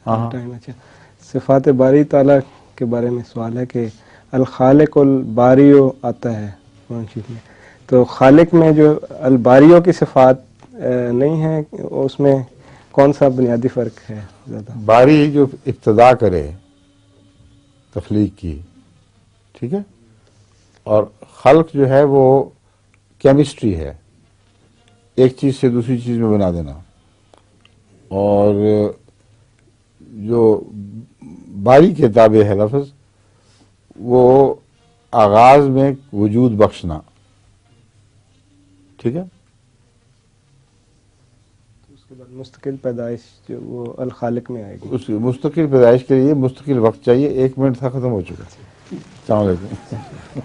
ہاں ٹائم. اچھا، صفات باری تعالیٰ کے بارے میں سوال ہے کہ الخالق الباریو آتا ہے قرآن شریف میں، تو خالق میں جو الباریوں کی صفات نہیں ہے، اس میں کون سا بنیادی فرق ہے زیادہ؟ باری جو ابتدا کرے تخلیق کی، ٹھیک ہے، اور خلق جو ہے وہ کیمسٹری ہے، ایک چیز سے دوسری چیز میں بنا دینا. اور جو باری کے تابع ہے لفظ، وہ آغاز میں وجود بخشنا، ٹھیک ہے. اس کے بعد مستقل پیدائش جو وہ الخالق میں آئے گی. اس مستقل پیدائش کے لیے مستقل وقت چاہیے. 1 منٹ تھا، ختم ہو چکا. السلام علیکم.